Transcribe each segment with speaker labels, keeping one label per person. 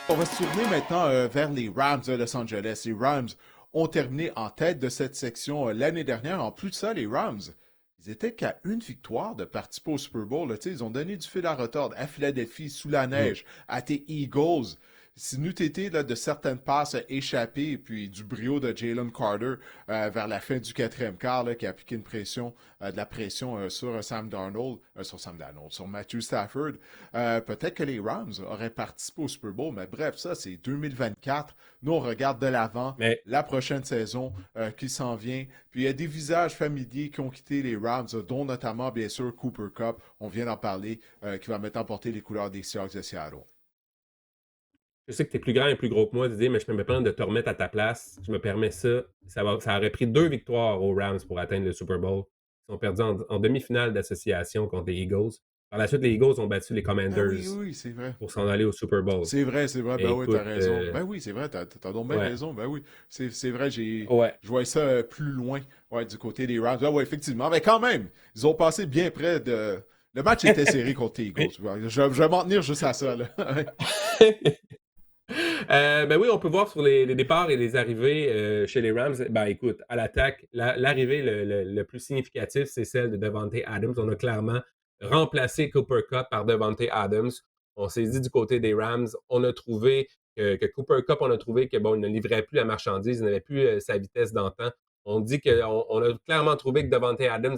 Speaker 1: On va se tourner maintenant vers les Rams de Los Angeles. Les Rams ont terminé en tête de cette section l'année dernière. En plus de ça, les Rams, ils étaient qu'à une victoire de participer au Super Bowl. Là. Ils ont donné du fil à retordre à Philadelphie, sous la
Speaker 2: Mhm.
Speaker 1: neige, à tes Eagles. Si nous été de certaines passes échappées et puis du brio de Jalen Carter vers la fin du quatrième quart là, qui a appliqué une pression, de la pression Sam Darnold, sur Matthew Stafford, peut-être que les Rams auraient participé au Super Bowl, mais bref, ça c'est 2024. Nous on regarde de l'avant
Speaker 2: Mais
Speaker 1: la prochaine saison qui s'en vient. Puis il y a des visages familiers qui ont quitté les Rams, dont notamment bien sûr Cooper Cup, on vient d'en parler, qui va maintenant porter les couleurs des Seahawks de Seattle.
Speaker 2: je sais que tu es plus grand et plus gros que moi, Didier, mais je me permets de te remettre à ta place. Je me permets ça. Ça aurait pris 2 victoires aux Rams pour atteindre le Super Bowl. Ils ont perdu en demi-finale d'association contre les Eagles. Par la suite, les Eagles ont battu les
Speaker 1: Ben
Speaker 2: Commanders
Speaker 1: oui, oui, c'est vrai.
Speaker 2: pour s'en aller au Super Bowl.
Speaker 1: C'est vrai, ben
Speaker 2: Et
Speaker 1: oui, t'as
Speaker 2: écoute,
Speaker 1: raison. Ben oui, c'est vrai, t'as donc bien
Speaker 2: ouais,
Speaker 1: raison, ben oui. C'est vrai,
Speaker 2: ouais.
Speaker 1: je voyais ça plus loin, ouais, du côté des Rams. Ah ouais, effectivement, mais quand même, ils ont passé bien près de... Le match était serré contre les Eagles.
Speaker 2: Mais-
Speaker 1: Je vais m'en tenir juste à ça, là.
Speaker 2: Ben oui, on peut voir sur les départs et les arrivées chez les Rams. Ben écoute, à l'attaque, l'arrivée le plus significatif, c'est celle de Devontae Adams. On a clairement remplacé Cooper Cup par Devontae Adams. On s'est dit du côté des Rams, on a trouvé que Cooper Cup, on a trouvé que bon, il ne livrait plus la marchandise, il n'avait plus sa vitesse d'antan. On dit qu'on a clairement trouvé que Devontae Adams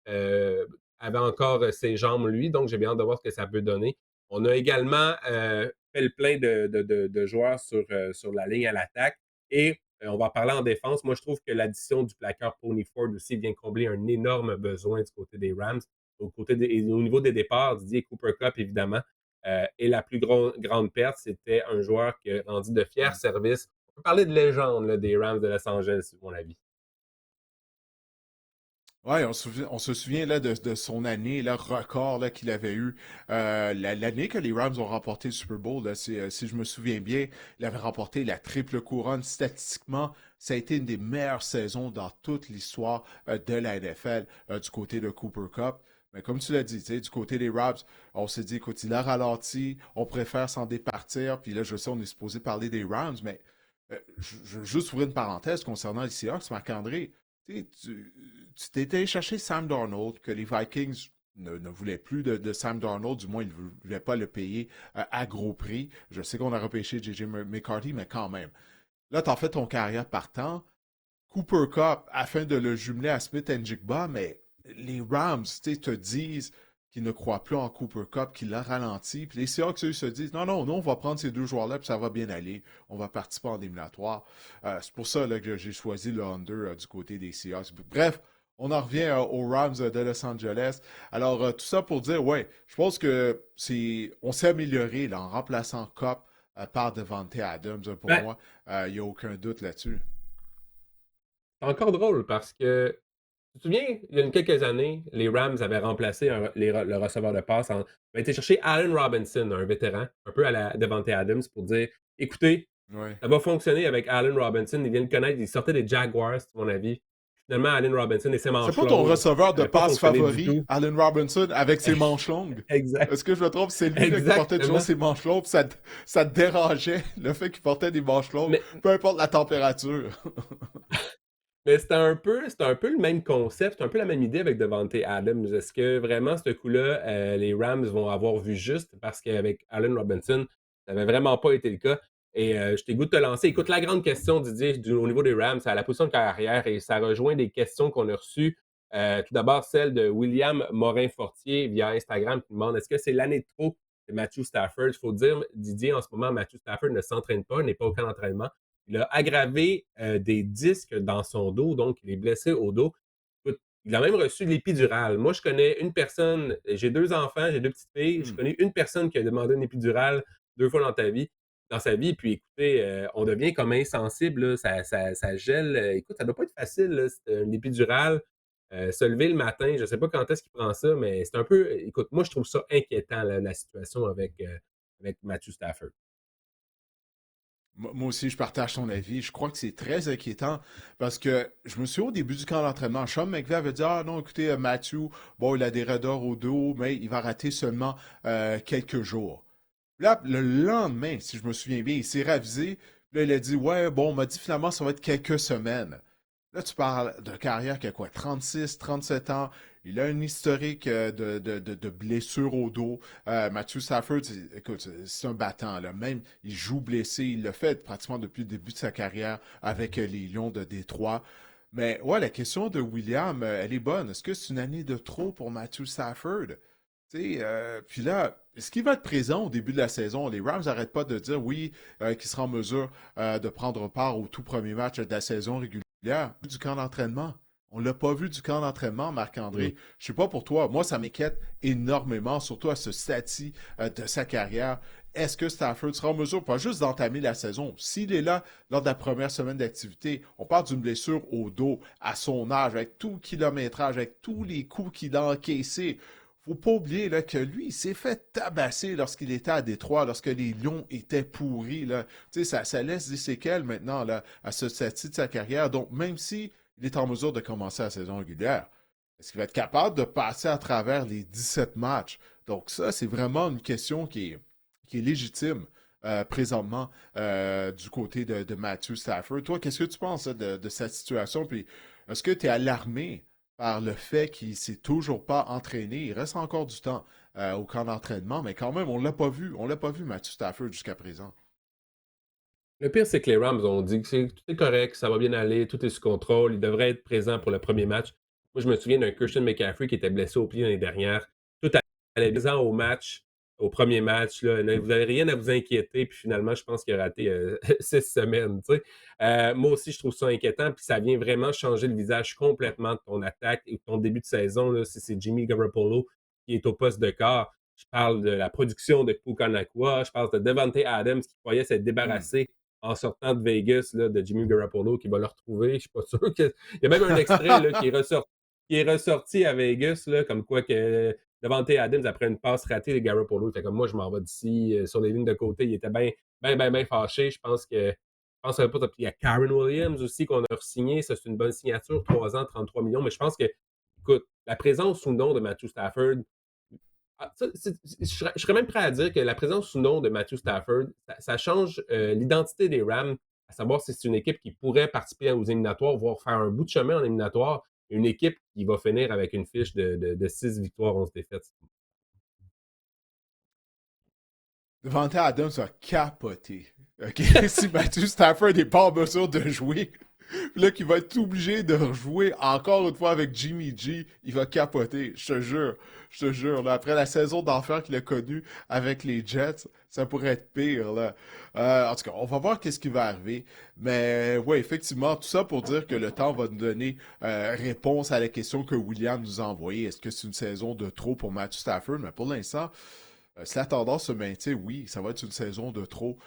Speaker 2: euh, avait encore ses jambes, lui. Donc, j'ai bien hâte de voir ce que ça peut donner. On a également fait le plein de joueurs sur la ligne à l'attaque. Et on va parler en défense. Moi, je trouve que l'addition du plaqueur Pony Ford aussi vient combler un énorme besoin du côté des Rams. Et au niveau des départs, Didier Cooper Cup, évidemment. Et la plus grande perte, c'était un joueur qui a rendu de fiers services. On peut parler de légende là, des Rams de Los Angeles, à mon avis.
Speaker 1: Ouais, on se souvient là, de son année là, record là, qu'il avait eu. L'année que les Rams ont remporté le Super Bowl, là, si je me souviens bien, il avait remporté la triple couronne. Statistiquement, ça a été une des meilleures saisons dans toute l'histoire de la NFL du côté de Cooper Cup. Mais comme tu l'as dit, tu sais, du côté des Rams, on s'est dit, écoute, il a ralenti, on préfère s'en départir. Puis là, je sais, on est supposé parler des Rams, mais je veux juste ouvrir une parenthèse concernant les Seahawks, Marc-André. Tu t'étais cherché Sam Darnold, que les Vikings ne voulaient plus de Sam Darnold, du moins ils ne voulaient pas le payer à gros prix. Je sais qu'on a repêché J.J. McCarthy, mais quand même. Là, tu as fait ton carrière partant. Cooper Cup, afin de le jumeler à Smith Jigba, mais les Rams te disent qu'ils ne croient plus en Cooper Cup, qu'il l'a ralenti. Puis les Seahawks, eux, se disent non, non, nous, on va prendre ces deux joueurs-là, puis ça va bien aller. On va participer en éliminatoire. C'est pour ça là, que j'ai choisi le under du côté des Seahawks. Bref, on en revient aux Rams de Los Angeles. Alors, tout ça pour dire, ouais, je pense que on s'est amélioré là, en remplaçant Cup par Devante Adams. Pour
Speaker 2: Ben,
Speaker 1: moi, il n'y a aucun doute là-dessus.
Speaker 2: c'est encore drôle parce que tu te souviens, il y a quelques années, les Rams avaient remplacé le receveur de passe. Ils ont été chercher Allen Robinson, un vétéran, un peu à la Devante Adams, pour dire écoutez,
Speaker 1: Ouais.
Speaker 2: ça va fonctionner avec Allen Robinson. Il vient de connaître, il sortait des Jaguars, à mon avis. Finalement, Allen Robinson et ses
Speaker 1: C'est
Speaker 2: manches
Speaker 1: pas ton
Speaker 2: longues,
Speaker 1: receveur
Speaker 2: ça
Speaker 1: de
Speaker 2: n'avait pas
Speaker 1: passe
Speaker 2: fonctionné du
Speaker 1: favori,
Speaker 2: tout.
Speaker 1: Allen Robinson, avec ses manches longues.
Speaker 2: Exact.
Speaker 1: Est-ce que je me trompe? C'est lui là, qui portait toujours
Speaker 2: Exactement.
Speaker 1: ses manches longues, puis ça te dérangeait, le fait qu'il portait des manches longues,
Speaker 2: Mais,
Speaker 1: peu importe la température.
Speaker 2: mais c'était un peu le même concept, c'est un peu la même idée avec Devante Adams. Est-ce que vraiment, ce coup-là, les Rams vont avoir vu juste parce qu'avec Allen Robinson, ça n'avait vraiment pas été le cas. Et je t'ai goût de te lancer. Écoute, la grande question, Didier, au niveau des Rams, c'est à la position de carrière et ça rejoint des questions qu'on a reçues. Tout d'abord, celle de William Morin-Fortier via Instagram qui demande est-ce que c'est l'année de trop de Matthew Stafford? Il faut dire, Didier, en ce moment, Matthew Stafford ne s'entraîne pas, n'est pas aucun entraînement. Il a aggravé des disques dans son dos, donc il est blessé au dos. Écoute, il a même reçu de l'épidurale. Moi, je connais une personne, j'ai 2 enfants, j'ai 2 petites filles, je
Speaker 1: Hmm.
Speaker 2: connais une personne qui a demandé une épidurale 2 fois dans sa vie, puis écoutez, on devient comme insensible, là, ça gèle. Écoute, ça doit pas être facile, là, une épidurale, se lever le matin, je sais pas quand est-ce qu'il prend ça, mais c'est un peu, écoute, moi, je trouve ça inquiétant, là, la situation avec Matthew Stafford.
Speaker 1: Moi aussi, je partage ton avis. Je crois que c'est très inquiétant parce que je me suis au début du camp d'entraînement, Sean McVay avait dit ah non, écoutez, Matthew, bon, il a des raideurs au dos, mais il va rater seulement quelques jours. Là, le lendemain, si je me souviens bien, il s'est ravisé. Là, il a dit, ouais, bon, on m'a dit finalement, ça va être quelques semaines. Là, tu parles de carrière qui a quoi, 36, 37 ans. Il a un historique de blessures au dos. Matthew Stafford, écoute, c'est un battant. Là. Même, il joue blessé. Il l'a fait pratiquement depuis le début de sa carrière avec les Lions de Détroit. Mais ouais, la question de William, elle est bonne. Est-ce que c'est une année de trop pour Matthew Stafford? Puis là, est-ce qu'il va être présent au début de la saison? Les Rams n'arrêtent pas de dire oui, qu'il sera en mesure de prendre part au tout premier match de la saison régulière. Du camp d'entraînement. On l'a pas vu du camp d'entraînement,
Speaker 2: Mm.
Speaker 1: Marc-André. Je sais pas pour toi. Moi, ça m'inquiète énormément, surtout à ce stade-ci de sa carrière. Est-ce que Stafford sera en mesure, pas juste d'entamer la saison, s'il est là lors de la première semaine d'activité, on parle d'une blessure au dos, à son âge, avec tout le kilométrage, avec tous les coups qu'il a encaissés, faut pas oublier là, que lui, il s'est fait tabasser lorsqu'il était à Détroit, lorsque les Lions étaient pourris. Là. Ça laisse des séquelles maintenant là, à ce stade de sa carrière. Donc, même si il est en mesure de commencer la saison régulière, est-ce qu'il va être capable de passer à travers les 17 matchs? Donc, ça, c'est vraiment une question qui est légitime présentement du côté de Matthew Stafford. Toi, qu'est-ce que tu penses là, de cette situation? Puis, est-ce que tu es alarmé par le fait qu'il ne s'est toujours pas entraîné? Il reste encore du temps au camp d'entraînement, mais quand même, on ne l'a pas vu. On ne l'a pas vu, Matthew Stafford, jusqu'à présent.
Speaker 2: Le pire, c'est que les Rams ont dit que tout est correct, ça va bien aller, tout est sous contrôle, il devrait être présent pour le premier match. Moi, je me souviens d'un Christian McCaffrey qui était blessé au pied l'année dernière. Tout allait bien au match, au premier match. Là. Vous n'avez rien à vous inquiéter, puis finalement, je pense qu'il a raté 6 semaines. Tu sais. Moi aussi, je trouve ça inquiétant, puis ça vient vraiment changer le visage complètement de ton attaque et de ton début de saison. Là, si c'est Jimmy Garoppolo qui est au poste de quart. Je parle de la production de Puka Nacua, je parle de Devante Adams qui croyait s'être
Speaker 1: Hmm.
Speaker 2: débarrassé en sortant de Vegas là, de Jimmy Garoppolo qui va le retrouver. Je ne suis pas sûr que. Il y a même un extrait là, qui est ressorti à Vegas, là, comme quoi que Devante Adams, après une passe ratée de Garoppolo, il était comme moi, je m'en vais d'ici. Sur les lignes de côté, il était bien fâché. Je pense pas. Puis il y a Karen Williams aussi qu'on a signé. Ça, c'est une bonne signature, 3 ans, 33 millions. Mais je pense que, écoute, la présence ou non de Matthew Stafford, je serais même prêt à dire que la présence ou non de Matthew Stafford, ça change l'identité des Rams, à savoir si c'est une équipe qui pourrait participer aux éliminatoires, voire faire un bout de chemin en éliminatoire, une équipe qui va finir avec une fiche de 6 victoires, 11 défaites.
Speaker 1: Devante Adams a capoté. OK? Si Matthew Stafford n'est pas en mesure de jouer, là, qu'il va être obligé de rejouer encore une fois avec Jimmy G, il va capoter. Je te jure. Je te jure. Là, après la saison d'enfer qu'il a connue avec les Jets, ça pourrait être pire. Là. En tout cas, on va voir qu'est-ce qui va arriver. Mais ouais, effectivement, tout ça pour dire que le temps va nous donner réponse à la question que William nous a envoyée. Est-ce que c'est une saison de trop pour Matthew Stafford? Mais pour l'instant, si la tendance se maintient, oui, ça va être une saison de trop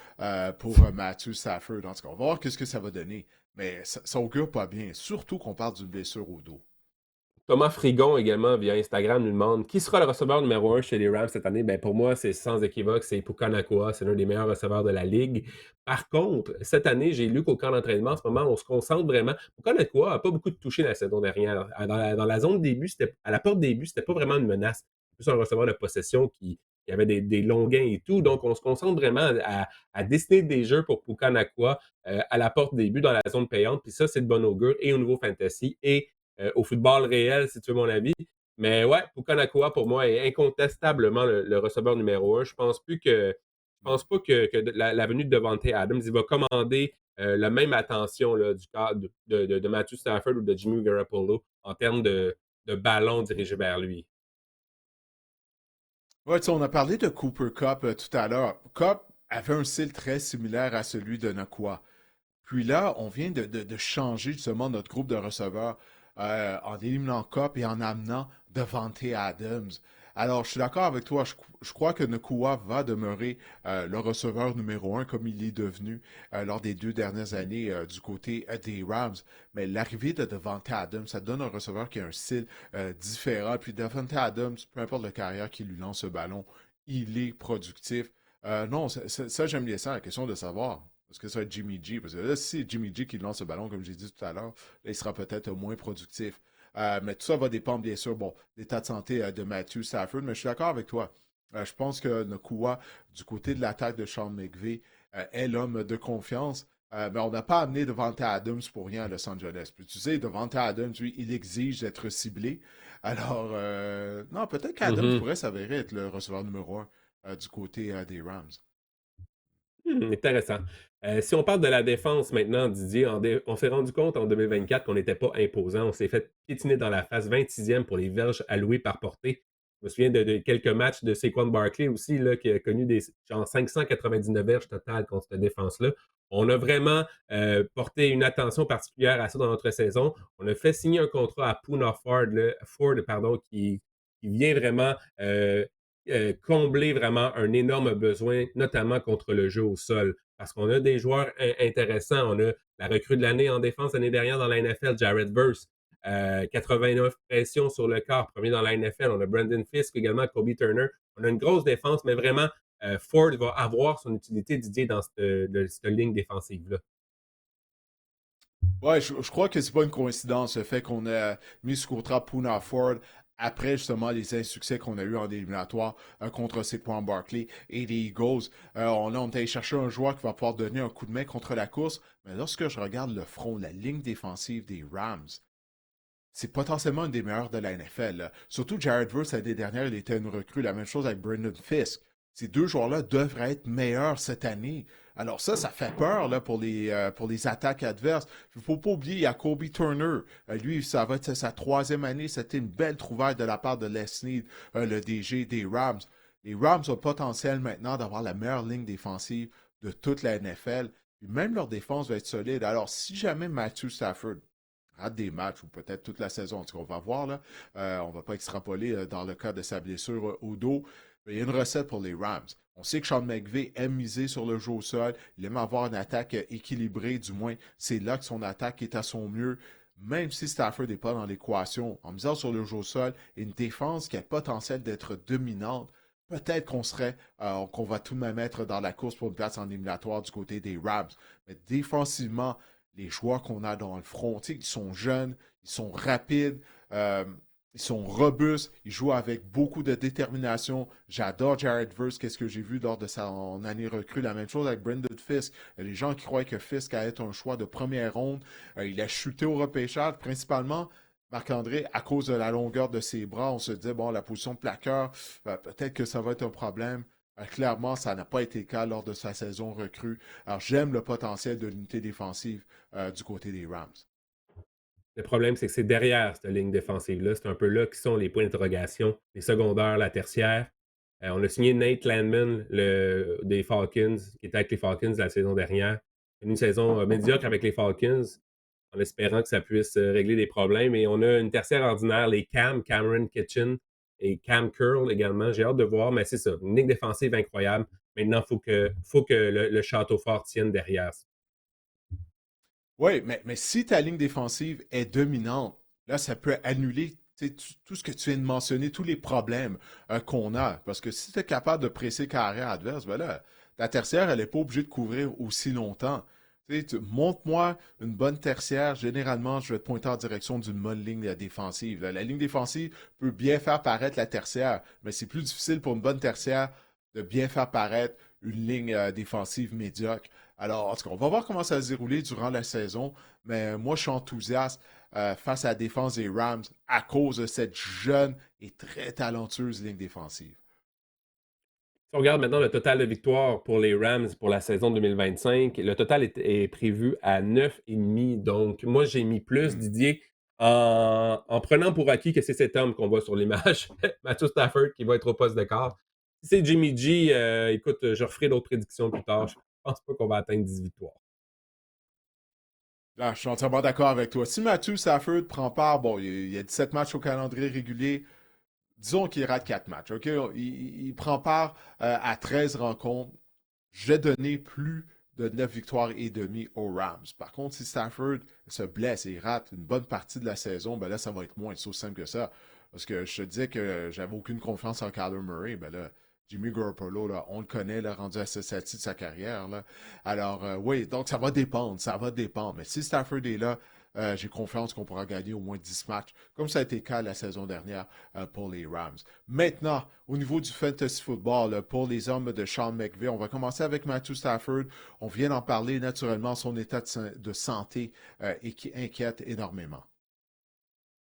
Speaker 1: pour Matthew Stafford. En tout cas, on va voir qu'est-ce que ça va donner. Mais ça augure pas bien, surtout qu'on parle d'une blessure au dos.
Speaker 2: Thomas Frigon également via Instagram nous demande qui sera le receveur numéro 1 chez les Rams cette année. Ben, pour moi, c'est sans équivoque, c'est Puka Nacua, c'est l'un des meilleurs receveurs de la ligue. Par contre, cette année, j'ai lu qu'au camp d'entraînement, en ce moment, on se concentre vraiment. Puka Nacua n'a pas beaucoup de toucher la saison dernière. Dans la zone début, à la porte début, c'était pas vraiment une menace. C'est plus un receveur de possession qui avait des longs gains et tout. Donc, on se concentre vraiment à dessiner des jeux pour Puka Nacua à la porte début dans la zone payante. Puis ça, c'est de bon augure et au niveau fantasy et au football réel, si tu veux mon avis. Mais ouais, Puka Nacua, pour moi, est incontestablement le receveur numéro 1. Je pense pas que la venue de Devante Adams, il va commander la même attention là, du cas de Matthew Stafford ou de Jimmy Garoppolo en termes de ballon dirigé vers lui.
Speaker 1: Ouais, tu sais, on a parlé de Cooper Cup tout à l'heure. Cup avait un style très similaire à celui de Nakua. Puis là, on vient de changer justement notre groupe de receveurs en éliminant Cop et en amenant Devante Adams. Alors, je suis d'accord avec toi. Je crois que Nakua va demeurer le receveur numéro un comme il est devenu lors des 2 dernières années du côté des Rams. Mais l'arrivée de Devante Adams, ça donne un receveur qui a un style différent. Puis Devante Adams, peu importe la carrière qui lui lance ce ballon, il est productif. Non, ça, j'aime bien ça, la question de savoir. Est-ce que ça va être Jimmy G? Parce que là, si c'est Jimmy G qui lance le ballon, comme j'ai dit tout à l'heure, là, il sera peut-être moins productif. Mais tout ça va dépendre, bien sûr, bon, l'état de santé de Matthew Stafford. Mais je suis d'accord avec toi. Je pense que Nakua, du côté de l'attaque de Sean McVay, est l'homme de confiance. Mais on n'a pas amené Devante Adams pour rien à Los Angeles. Puis tu sais, Devante Adams, lui, il exige d'être ciblé. Alors, non, peut-être qu'Adams
Speaker 2: Mhm.
Speaker 1: pourrait s'avérer être le receveur numéro un du côté des Rams.
Speaker 2: Intéressant. Si on parle de la défense maintenant, Didier, on s'est rendu compte en 2024 qu'on n'était pas imposant. On s'est fait piétiner dans la phase 26e pour les verges allouées par portée. Je me souviens de quelques matchs de Saquon Barkley aussi, là, qui a connu des genre 599 verges totales contre cette défense-là. On a vraiment porté une attention particulière à ça dans notre saison. On a fait signer un contrat à Poona Ford, pardon, qui vient vraiment combler vraiment un énorme besoin, notamment contre le jeu au sol. Parce qu'on a des joueurs intéressants. On a la recrue de l'année en défense l'année dernière dans la NFL, Jared Verse. 89 pressions sur le corps, premier dans la NFL. On a Brandon Fisk également, Kobe Turner. On a une grosse défense, mais vraiment, Ford va avoir son utilité, Didier, dans cette ligne défensive-là.
Speaker 1: Ouais, je crois que c'est pas une coïncidence le fait qu'on a mis ce contrat Poona Ford après justement les insuccès qu'on a eu en éliminatoire contre Saquon Barkley et les Eagles. On est allé chercher un joueur qui va pouvoir donner un coup de main contre la course. Mais lorsque je regarde le front, la ligne défensive des Rams, c'est potentiellement une des meilleures de la NFL. Là. Surtout Jared Verse, l'année dernière, il était une recrue. La même chose avec Brandon Fisk. Ces deux joueurs-là devraient être meilleurs cette année. Alors ça fait peur là, pour les attaques adverses. Il ne faut pas oublier, il y a Kobe Turner. Lui, ça va être sa troisième année. C'était une belle trouvaille de la part de Les Snead, le DG des Rams. Les Rams ont le potentiel maintenant d'avoir la meilleure ligne défensive de toute la NFL. Puis même leur défense va être solide. Alors, si jamais Matthew Stafford rate des matchs ou peut-être toute la saison. En tout cas, on va voir là. On ne va pas extrapoler dans le cas de sa blessure au dos. Mais il y a une recette pour les Rams. On sait que Sean McVay aime miser sur le jeu au sol. Il aime avoir une attaque équilibrée, du moins. C'est là que son attaque est à son mieux. Même si Stafford n'est pas dans l'équation, en misant sur le jeu au sol, et une défense qui a le potentiel d'être dominante, peut-être qu'on va tout de même être dans la course pour une place en éliminatoire du côté des Rams. Mais défensivement, les joueurs qu'on a dans le front, ils sont jeunes, ils sont rapides, ils sont robustes, ils jouent avec beaucoup de détermination. J'adore Jared Verse, qu'est-ce que j'ai vu lors de son année recrue. La même chose avec Brandon Fisk. Les gens qui croyaient que Fisk allait être un choix de première ronde, il a chuté au repêchage, principalement Marc-André, à cause de la longueur de ses bras, on se disait, bon, la position de plaqueur, peut-être que ça va être un problème. Clairement, ça n'a pas été le cas lors de sa saison recrue. Alors, j'aime le potentiel de l'unité défensive du côté des Rams.
Speaker 2: Le problème, c'est que c'est derrière cette ligne défensive-là. C'est un peu là qui sont les points d'interrogation, les secondaires, la tertiaire. On a signé Nate Landman des Falcons, qui était avec les Falcons la saison dernière. Une saison médiocre avec les Falcons, en espérant que ça puisse régler des problèmes. Et on a une tertiaire ordinaire, les Cameron Kitchen et Cam Curl également. J'ai hâte de voir, mais c'est ça, une ligne défensive incroyable. Maintenant, faut que le château fort tienne derrière.
Speaker 1: Oui, mais si ta ligne défensive est dominante, là, ça peut annuler tout ce que tu viens de mentionner, tous les problèmes qu'on a. Parce que si tu es capable de presser carrière adverse, ben là, ta tertiaire, elle n'est pas obligée de couvrir aussi longtemps. Montre-moi une bonne tertiaire. Généralement, je vais te pointer en direction d'une bonne ligne défensive. La ligne défensive peut bien faire paraître la tertiaire, mais c'est plus difficile pour une bonne tertiaire de bien faire paraître une ligne défensive médiocre. Alors, en tout cas, on va voir comment ça va se dérouler durant la saison, mais moi, je suis enthousiaste face à la défense des Rams à cause de cette jeune et très talentueuse ligne défensive.
Speaker 2: Si on regarde maintenant le total de victoires pour les Rams pour la saison 2025, le total est prévu à 9,5. Donc, moi, j'ai mis plus,
Speaker 1: Hmm.
Speaker 2: Didier, en prenant pour acquis que c'est cet homme qu'on voit sur l'image, Matthew Stafford, qui va être au poste de quart. Si c'est Jimmy G, écoute, je referai d'autres prédictions plus tard. Je pense pas qu'on va atteindre 10 victoires.
Speaker 1: Là, je suis entièrement d'accord avec toi. Si Matthew Stafford prend part, bon, il y a 17 matchs au calendrier régulier, disons qu'il rate 4 matchs, OK? Il prend part à 13 rencontres. Je vais donner plus de 9 victoires et demi aux Rams. Par contre, si Stafford se blesse et rate une bonne partie de la saison, ben là, ça va être moins. C'est aussi simple que ça. Parce que je te disais que j'avais aucune confiance en Kyler Murray. Ben là, Jimmy Garoppolo, là, on le connaît, là, rendu à ce stade de sa carrière. Là. Alors, oui, donc ça va dépendre. Ça va dépendre. Mais si Stafford est là, j'ai confiance qu'on pourra gagner au moins 10 matchs, comme ça a été le cas la saison dernière pour les Rams. Maintenant, au niveau du fantasy football, pour les hommes de Sean McVay, on va commencer avec Matthew Stafford. On vient d'en parler naturellement, son état de santé et qui inquiète énormément.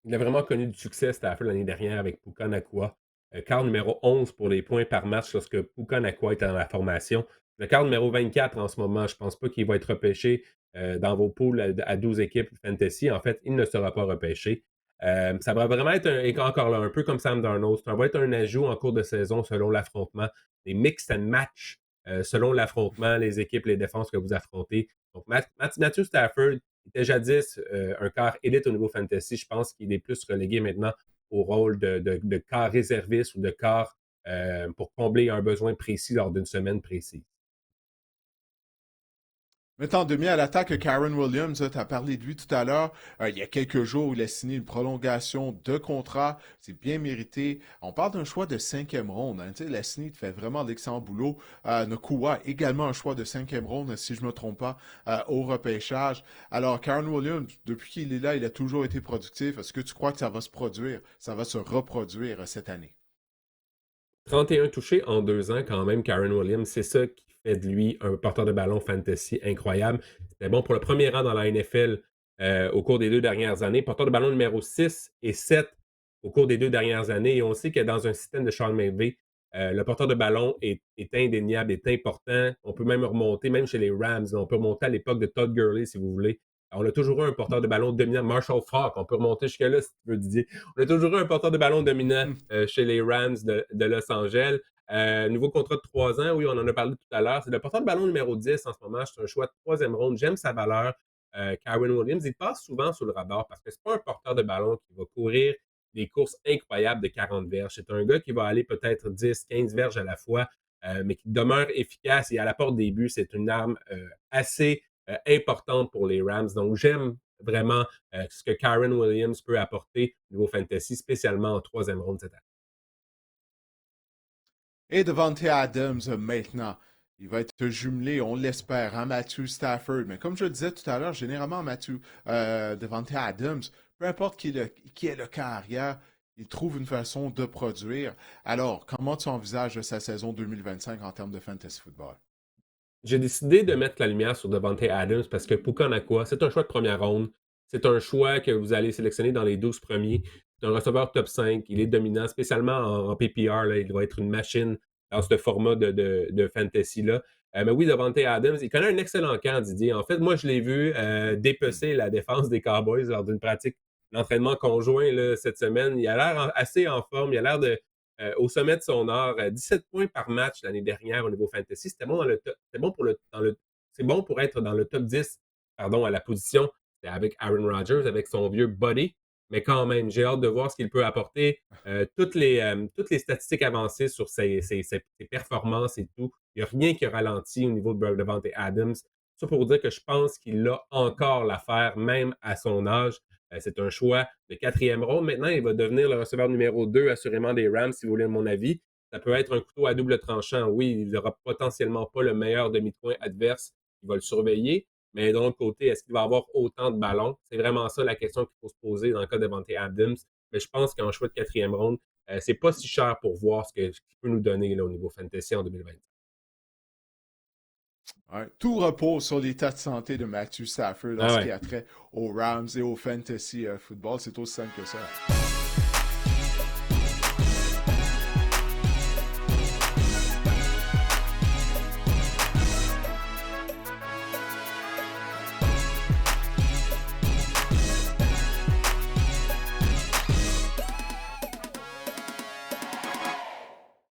Speaker 2: Il a vraiment connu du succès, Stafford, l'année dernière avec Puka Nacua. Quart numéro 11 pour les points par match lorsque Puka Nacua est dans la formation. Le quart numéro 24 en ce moment, je ne pense pas qu'il va être repêché dans vos poules à 12 équipes fantasy. En fait, il ne sera pas repêché. Ça va vraiment être, encore là, un peu comme Sam Darnold. Ça va être un ajout en cours de saison selon l'affrontement. Des mix and match selon l'affrontement, les équipes, les défenses que vous affrontez. Donc, Matthew Stafford, il était jadis un quart élite au niveau fantasy. Je pense qu'il est plus relégué maintenant au rôle de quart réserviste ou de quart pour combler un besoin précis lors d'une semaine précise.
Speaker 1: Maintenant, demi à l'attaque, Karen Williams, tu as parlé de lui tout à l'heure. Il y a quelques jours, il a signé une prolongation de contrat. C'est bien mérité. On parle d'un choix de cinquième ronde. Hein. La Snead fait vraiment l'excellent boulot. Nakua, également un choix de cinquième ronde, si je ne me trompe pas, au repêchage. Alors, Karen Williams, depuis qu'il est là, il a toujours été productif. Est-ce que tu crois que ça va se produire, ça va se reproduire cette année?
Speaker 2: 31 touchés en 2 ans, quand même, Karen Williams. C'est ça qui fait de lui un porteur de ballon fantasy incroyable. C'était bon pour le premier rang dans la NFL au cours des 2 dernières années. Porteur de ballon numéro 6 et 7 au cours des 2 dernières années. Et on sait que dans un système de Sean McVay, le porteur de ballon est indéniable, est important. On peut même remonter, même chez les Rams, on peut remonter à l'époque de Todd Gurley, si vous voulez. On a toujours eu un porteur de ballon dominant. Marshall Faulk, on peut remonter jusque-là, si tu veux, Didier. On a toujours eu un porteur de ballon dominant chez les Rams de Los Angeles. Nouveau contrat de 3 ans, oui, on en a parlé tout à l'heure. C'est le porteur de ballon numéro 10 en ce moment. C'est un choix de troisième ronde. J'aime sa valeur. Karen Williams, il passe souvent sous le radar parce que c'est pas un porteur de ballon qui va courir des courses incroyables de 40 verges. C'est un gars qui va aller peut-être 10, 15 verges à la fois, mais qui demeure efficace et à la porte des buts, c'est une arme assez importante pour les Rams. Donc, j'aime vraiment ce que Karen Williams peut apporter au niveau fantasy, spécialement en troisième ronde cette année.
Speaker 1: Et Devontae Adams, maintenant, il va être jumelé, on l'espère, à Matthew Stafford. Mais comme je le disais tout à l'heure, généralement, Devontae Adams, peu importe qui est le carrière, il trouve une façon de produire. Alors, comment tu envisages sa saison 2025 en termes de fantasy football?
Speaker 2: J'ai décidé de mettre la lumière sur Devontae Adams parce que Puka Nacua, c'est un choix de première ronde. C'est un choix que vous allez sélectionner dans les 12 premiers. C'est un receveur top 5. Il est dominant, spécialement en PPR. Là, il va être une machine dans ce format de fantasy-là. Mais oui, Devontae Adams, il connaît un excellent camp, Didier. En fait, moi, je l'ai vu dépecer la défense des Cowboys lors d'une pratique d'entraînement conjoint là, cette semaine. Il a l'air assez en forme. Il a l'air au sommet de son art. 17 points par match l'année dernière au niveau fantasy. C'était bon dans le top. C'était bon c'est bon pour être dans le top 10, pardon, à la position. C'était avec Aaron Rodgers, avec son vieux body. Mais quand même, j'ai hâte de voir ce qu'il peut apporter. Toutes les statistiques avancées sur ses performances et tout. Il n'y a rien qui ralentit au niveau de Devontae Adams. Ça pour vous dire que je pense qu'il a encore l'affaire, même à son âge. C'est un choix de quatrième ronde. Maintenant, il va devenir le receveur numéro 2, assurément, des Rams, si vous voulez mon avis. Ça peut être un couteau à double tranchant. Oui, il n'aura potentiellement pas le meilleur demi-coin adverse. Il va le surveiller. Mais de l'autre côté, est-ce qu'il va avoir autant de ballons? C'est vraiment ça la question qu'il faut se poser dans le cas de Devontae Adams. Mais je pense qu'en choix de quatrième ronde, c'est pas si cher pour voir ce qu'il peut nous donner là, au niveau fantasy en 2020.
Speaker 1: Ouais. Tout repose sur l'état de santé de Matthew Stafford en
Speaker 2: Ah
Speaker 1: ce
Speaker 2: ouais.
Speaker 1: qui a trait aux Rams et au fantasy football. C'est aussi simple que ça.